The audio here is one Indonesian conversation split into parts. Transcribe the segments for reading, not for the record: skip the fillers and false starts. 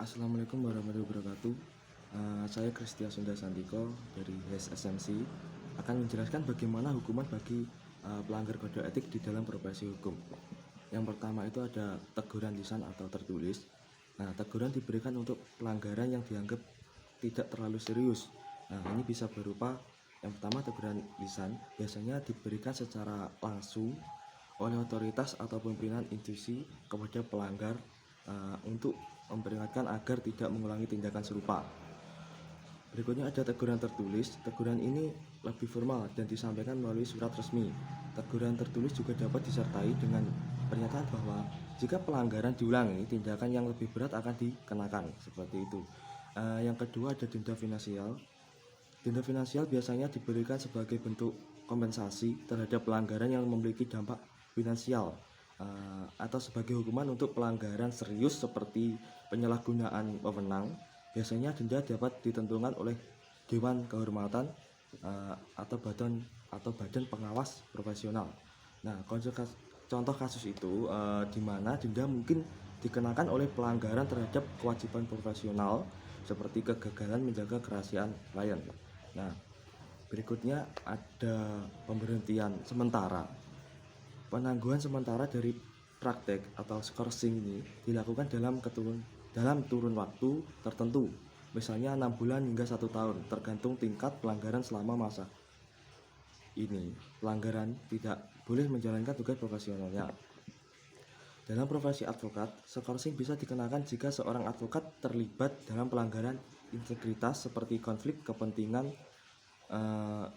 Assalamualaikum warahmatullahi wabarakatuh. Saya Kristia Sunda Santiko dari SMC akan menjelaskan bagaimana hukuman bagi pelanggar kode etik di dalam profesi hukum. Yang pertama itu ada teguran lisan atau tertulis. Nah, teguran diberikan untuk pelanggaran yang dianggap tidak terlalu serius. Nah, ini bisa berupa yang pertama teguran lisan biasanya diberikan secara langsung oleh otoritas atau pimpinan institusi kepada pelanggar untuk memperingatkan agar tidak mengulangi tindakan serupa. Berikutnya ada teguran tertulis. Teguran ini lebih formal dan disampaikan melalui surat resmi. Teguran tertulis juga dapat disertai dengan pernyataan bahwa jika pelanggaran diulangi, tindakan yang lebih berat akan dikenakan, seperti itu. Yang kedua ada denda finansial. Denda finansial biasanya diberikan sebagai bentuk kompensasi terhadap pelanggaran yang memiliki dampak finansial atau sebagai hukuman untuk pelanggaran serius seperti penyalahgunaan wewenang. Biasanya denda dapat ditentukan oleh Dewan Kehormatan atau badan pengawas profesional. Nah, contoh kasus itu di mana denda mungkin dikenakan oleh pelanggaran terhadap kewajiban profesional seperti kegagalan menjaga kerahasiaan klien. Nah, berikutnya ada pemberhentian sementara. Penangguhan sementara dari praktek atau skorsing ini dilakukan dalam turun waktu tertentu, misalnya 6 bulan hingga 1 tahun, tergantung tingkat pelanggaran selama masa ini. Pelanggaran tidak boleh menjalankan tugas profesionalnya. Dalam profesi advokat, skorsing bisa dikenakan jika seorang advokat terlibat dalam pelanggaran integritas seperti konflik kepentingan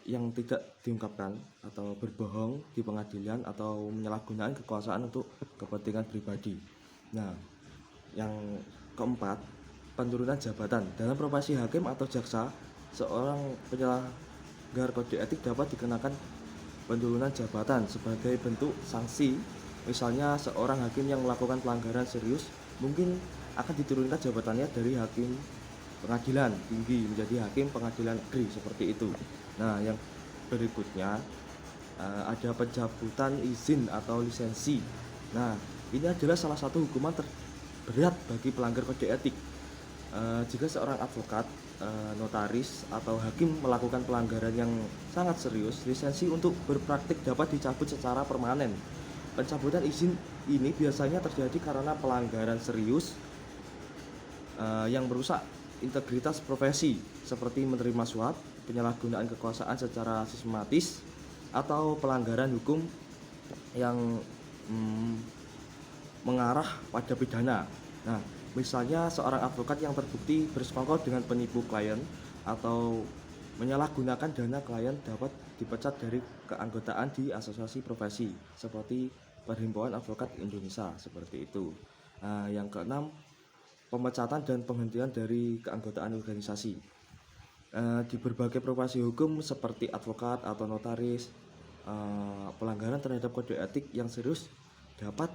yang tidak diungkapkan atau berbohong di pengadilan atau menyalahgunakan kekuasaan untuk kepentingan pribadi. Nah, yang keempat, penurunan jabatan. Dalam profesi hakim atau jaksa, seorang penyelenggar kode etik dapat dikenakan penurunan jabatan sebagai bentuk sanksi. Misalnya seorang hakim yang melakukan pelanggaran serius mungkin akan diturunkan jabatannya dari hakim pengadilan tinggi menjadi hakim pengadilan negeri, seperti itu. Nah, yang berikutnya ada pencabutan izin atau lisensi. Nah, ini adalah salah satu hukuman terberat bagi pelanggar kode etik. Jika seorang advokat, notaris atau hakim melakukan pelanggaran yang sangat serius, lisensi untuk berpraktik dapat dicabut secara permanen. Pencabutan izin ini biasanya terjadi karena pelanggaran serius yang merusak integritas profesi seperti menerima suap, penyalahgunaan kekuasaan secara sistematis, atau pelanggaran hukum yang mengarah pada pidana. Nah, misalnya seorang advokat yang terbukti bersekongkol dengan penipu klien atau menyalahgunakan dana klien dapat dipecat dari keanggotaan di asosiasi profesi seperti Perhimpunan Advokat Indonesia, seperti itu. Yang keenam, pemecatan dan penghentian dari keanggotaan organisasi. Di berbagai profesi hukum seperti advokat atau notaris, pelanggaran terhadap kode etik yang serius dapat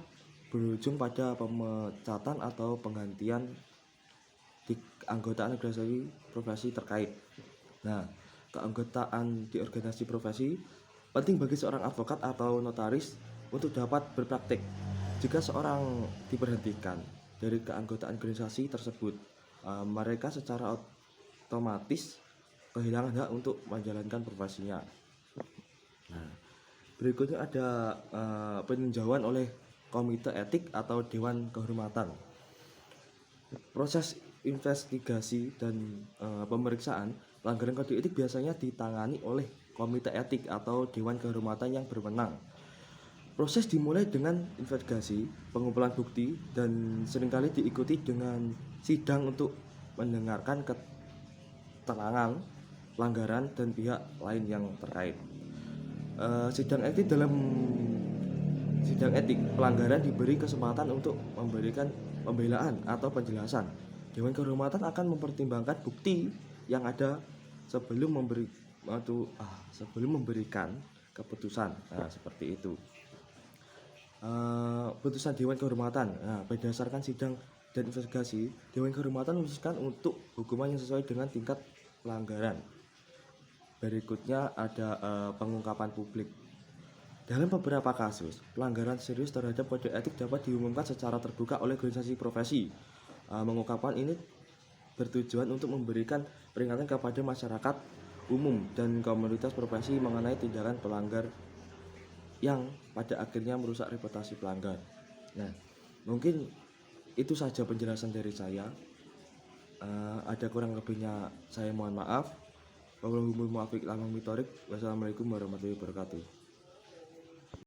berujung pada pemecatan atau penghentian di keanggotaan organisasi profesi terkait. Nah, keanggotaan di organisasi profesi penting bagi seorang advokat atau notaris untuk dapat berpraktik. Jika seorang diberhentikan dari keanggotaan organisasi tersebut, mereka secara otomatis kehilangan hak untuk menjalankan profesinya. Nah, berikutnya ada peninjauan oleh komite etik atau dewan kehormatan. Proses investigasi dan pemeriksaan pelanggaran kode etik biasanya ditangani oleh komite etik atau dewan kehormatan yang berwenang. Proses dimulai dengan investigasi, pengumpulan bukti, dan seringkali diikuti dengan sidang untuk mendengarkan keterangan pelanggaran dan pihak lain yang terkait. Sidang etik pelanggaran diberi kesempatan untuk memberikan pembelaan atau penjelasan. Dewan kehormatan akan mempertimbangkan bukti yang ada sebelum memberikan keputusan. Nah, seperti itu. Putusan Dewan Kehormatan. Nah, berdasarkan sidang dan investigasi, Dewan Kehormatan memutuskan untuk hukuman yang sesuai dengan tingkat pelanggaran. Berikutnya ada pengungkapan publik. Dalam beberapa kasus, pelanggaran serius terhadap kode etik dapat diumumkan secara terbuka oleh organisasi profesi. mengungkapkan ini bertujuan untuk memberikan peringatan kepada masyarakat umum dan komunitas profesi mengenai tindakan pelanggar yang pada akhirnya merusak reputasi pelanggar. Nah, mungkin itu saja penjelasan dari saya. Ada kurang lebihnya saya mohon maaf. Wassalamualaikum warahmatullahi wabarakatuh.